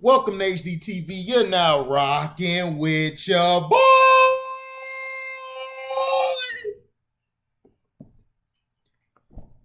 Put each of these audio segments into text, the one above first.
Welcome to HDTV. You're now rocking with your boy.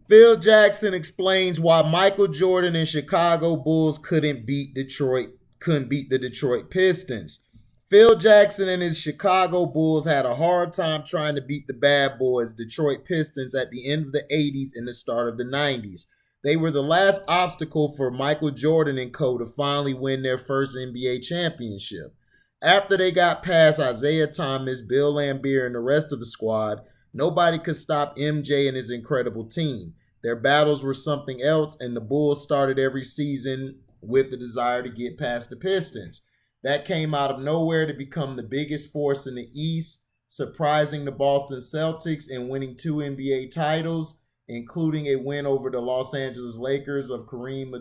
Phil Jackson explains why Michael Jordan and Chicago Bulls couldn't beat the Detroit Pistons. Phil Jackson and his Chicago Bulls had a hard time trying to beat the bad boys, Detroit Pistons, at the end of the 80s and the start of the 90s. They were the last obstacle for Michael Jordan and co. to finally win their first NBA championship. After they got past Isaiah Thomas, Bill Laimbeer, and the rest of the squad, nobody could stop MJ and his incredible team. Their battles were something else, and the Bulls started every season with the desire to get past the Pistons. That came out of nowhere to become the biggest force in the East, surprising the Boston Celtics and winning 2 NBA titles, including a win over the Los Angeles Lakers of Kareem.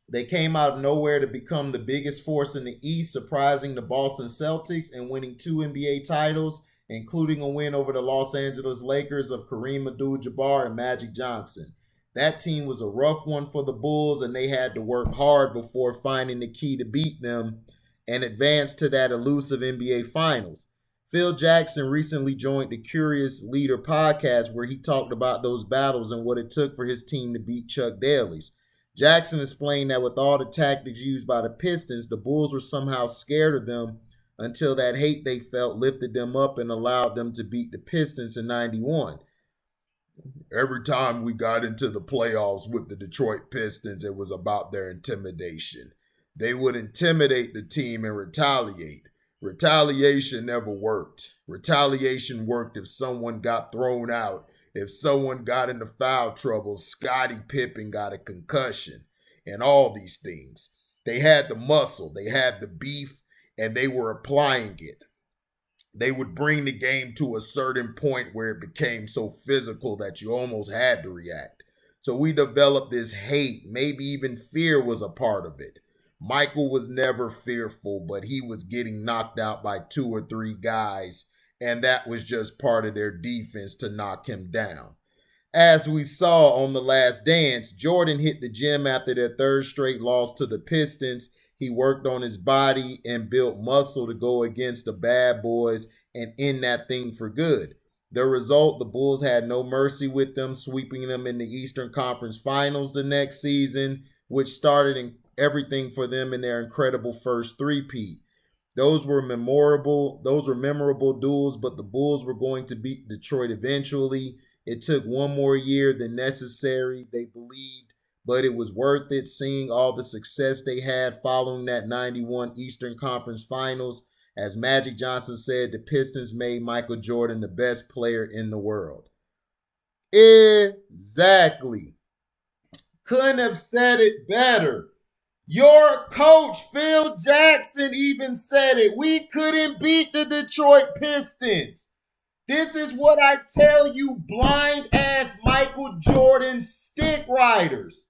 They came out of nowhere to become the biggest force in the East, surprising the Boston Celtics and winning 2 NBA titles, including a win over the Los Angeles Lakers of Kareem Abdul-Jabbar and Magic Johnson. That team was a rough one for the Bulls, and they had to work hard before finding the key to beat them and advance to that elusive NBA Finals. Phil Jackson recently joined the Curious Leader podcast, where he talked about those battles and what it took for his team to beat Chuck Daly's. Jackson explained that with all the tactics used by the Pistons, the Bulls were somehow scared of them until that hate they felt lifted them up and allowed them to beat the Pistons in 91. Every time we got into the playoffs with the Detroit Pistons, it was about their intimidation. They would intimidate the team and retaliate. Retaliation never worked. Retaliation worked if someone got thrown out, if someone got into foul trouble, Scottie-Pippen got a concussion, and all these things. They had the muscle, they had the beef, and they were applying it. They would bring the game to a certain point where it became so physical that you almost had to react. So we developed this hate, maybe even fear was a part of it. Michael was never fearful, but he was getting knocked out by 2 or 3 guys, and that was just part of their defense to knock him down. As we saw on The Last Dance, Jordan hit the gym after their third straight loss to the Pistons. He worked on his body and built muscle to go against the bad boys and end that thing for good. The result, the Bulls had no mercy with them, sweeping them in the Eastern Conference Finals the next season, which started everything for them in their incredible first three-peat. Those were memorable duels, but the Bulls were going to beat Detroit eventually. It took one more year than necessary, they believed, but it was worth it, seeing all the success they had following that 91 Eastern Conference Finals. As Magic Johnson said, the Pistons made Michael Jordan the best player in the world. Exactly. Couldn't have said it better. Your coach, Phil Jackson, even said it. We couldn't beat the Detroit Pistons. This is what I tell you, blind-ass Michael Jordan stick riders.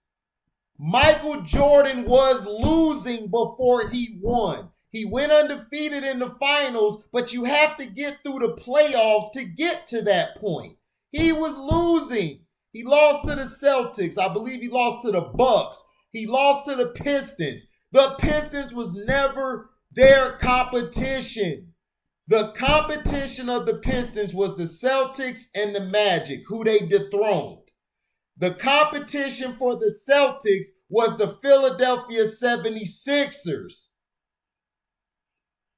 Michael Jordan was losing before he won. He went undefeated in the finals, but you have to get through the playoffs to get to that point. He was losing. He lost to the Celtics. I believe he lost to the Bucks. He lost to the Pistons. The Pistons was never their competition. The competition of the Pistons was the Celtics and the Magic, who they dethroned. The competition for the Celtics was the Philadelphia 76ers.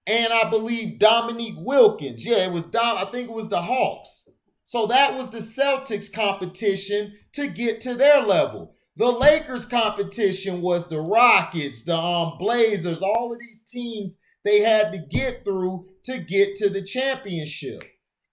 And I believe Dominique Wilkins. Yeah, I think it was the Hawks. So that was the Celtics competition to get to their level. The Lakers competition was the Rockets, the Blazers, all of these teams they had to get through to get to the championship.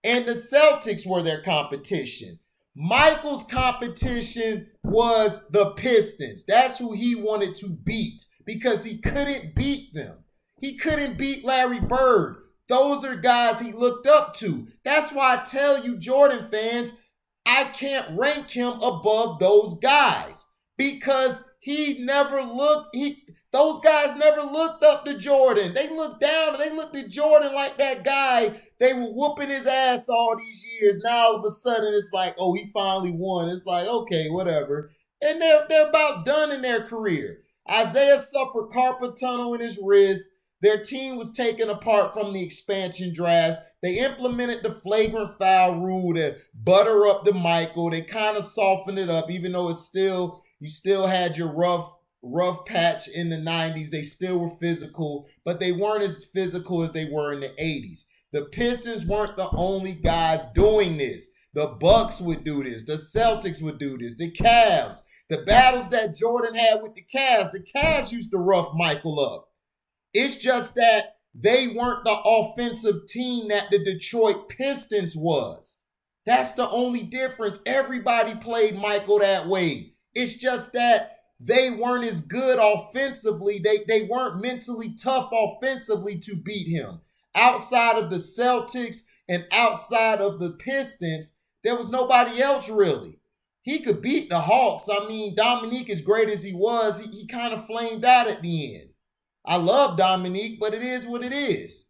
And the Celtics were their competition. Michael's competition was the Pistons. That's who he wanted to beat because he couldn't beat them. He couldn't beat Larry Bird. Those are guys he looked up to. That's why I tell you, Jordan fans, I can't rank him above those guys because those guys never looked up to Jordan. They looked down and they looked at Jordan like that guy. They were whooping his ass all these years. Now all of a sudden it's like, oh, he finally won. It's like, okay, whatever. And they're about done in their career. Isaiah suffered carpal tunnel in his wrist. Their team was taken apart from the expansion drafts. They implemented the flagrant foul rule to butter up the Michael. They kind of softened it up, even though you still had your rough patch in the 90s. They still were physical, but they weren't as physical as they were in the 80s. The Pistons weren't the only guys doing this. The Bucks would do this. The Celtics would do this. The Cavs. The battles that Jordan had with the Cavs used to rough Michael up. It's just that they weren't the offensive team that the Detroit Pistons was. That's the only difference. Everybody played Michael that way. It's just that they weren't as good offensively. They weren't mentally tough offensively to beat him. Outside of the Celtics and outside of the Pistons, there was nobody else really. He could beat the Hawks. I mean, Dominique, as great as he was, he kind of flamed out at the end. I love Dominique, but it is what it is.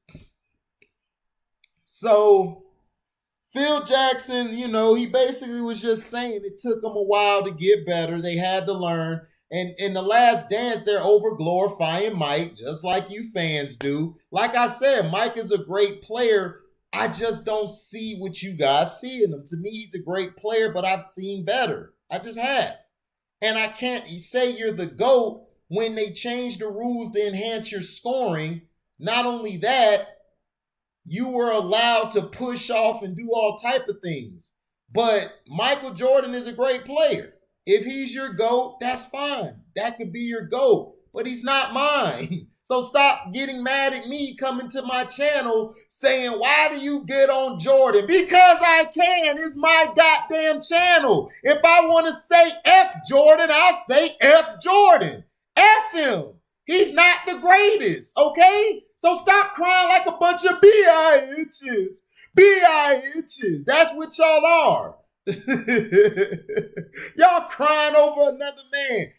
So Phil Jackson, he basically was just saying it took them a while to get better. They had to learn. And in The Last Dance, they're over-glorifying Mike, just like you fans do. Like I said, Mike is a great player. I just don't see what you guys see in him. To me, he's a great player, but I've seen better. I just have. And I can't say you're the GOAT when they changed the rules to enhance your scoring. Not only that, you were allowed to push off and do all type of things. But Michael Jordan is a great player. If he's your GOAT, that's fine. That could be your GOAT, but he's not mine. So stop getting mad at me coming to my channel saying, why do you get on Jordan? Because I can. It's my goddamn channel. If I want to say F Jordan, I'll say F Jordan. F him. He's not the greatest, okay? So stop crying like a bunch of bitches. Bitches. That's what y'all are. Y'all crying over another man.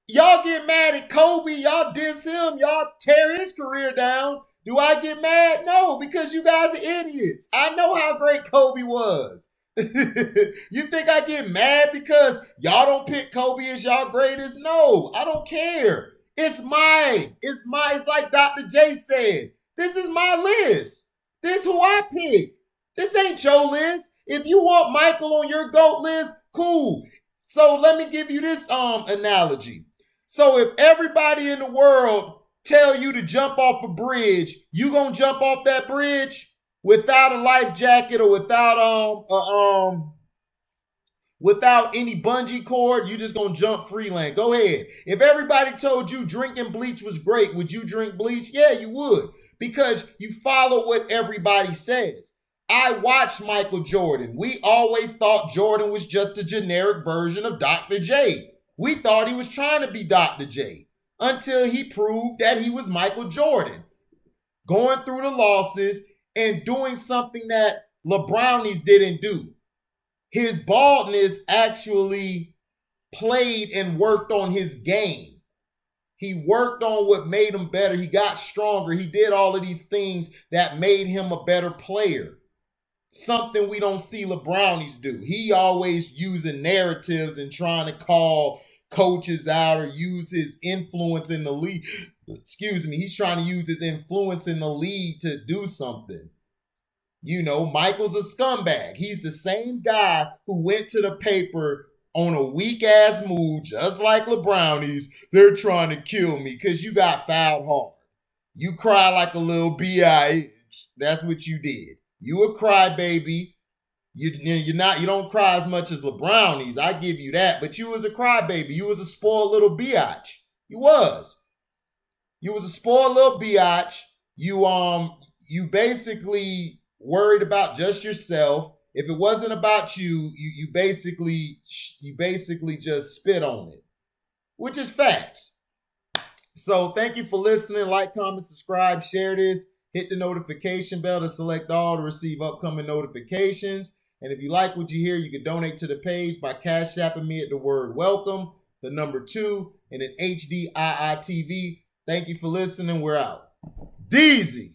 Y'all get mad at Kobe. Y'all diss him. Y'all tear his career down. Do I get mad? No, because you guys are idiots. I know how great Kobe was. You think I get mad because y'all don't pick Kobe as y'all greatest? No, I don't care. It's mine. It's mine. It's like Dr. J said. This is my list. This who I pick. This ain't your list. If you want Michael on your GOAT list, cool. So let me give you this analogy. So if everybody in the world tell you to jump off a bridge, you gonna jump off that bridge without a life jacket or without any bungee cord? You just gonna jump freeland. Go ahead. If everybody told you drinking bleach was great, would you drink bleach? Yeah, you would, because you follow what everybody says. I watched Michael Jordan. We always thought Jordan was just a generic version of Dr. J. We thought he was trying to be Dr. J until he proved that he was Michael Jordan, going through the losses and doing something that LeBrownies didn't do. His baldness actually played and worked on his game. He worked on what made him better. He got stronger. He did all of these things that made him a better player. Something we don't see LeBrownies do. He always using narratives and trying to call coaches out or use his influence in the league. He's trying to use his influence in the league to do something. Michael's a scumbag. He's the same guy who went to the paper on a weak-ass move, just like LeBrownies. They're trying to kill me because you got fouled hard. You cry like a little bitch. That's what you did. You a crybaby. You don't cry as much as LeBrownies. I give you that. But you was a crybaby. You was a spoiled little biatch. You was. You was a spoiled little biatch. You basically worried about just yourself. If it wasn't about you, you basically just spit on it, which is facts. So thank you for listening. Like, comment, subscribe, share this. Hit the notification bell to select all to receive upcoming notifications. And if you like what you hear, you can donate to the page by Cash Apping me at the word welcome, the number 2, and an HDIITV. Thank you for listening. We're out. Deezy.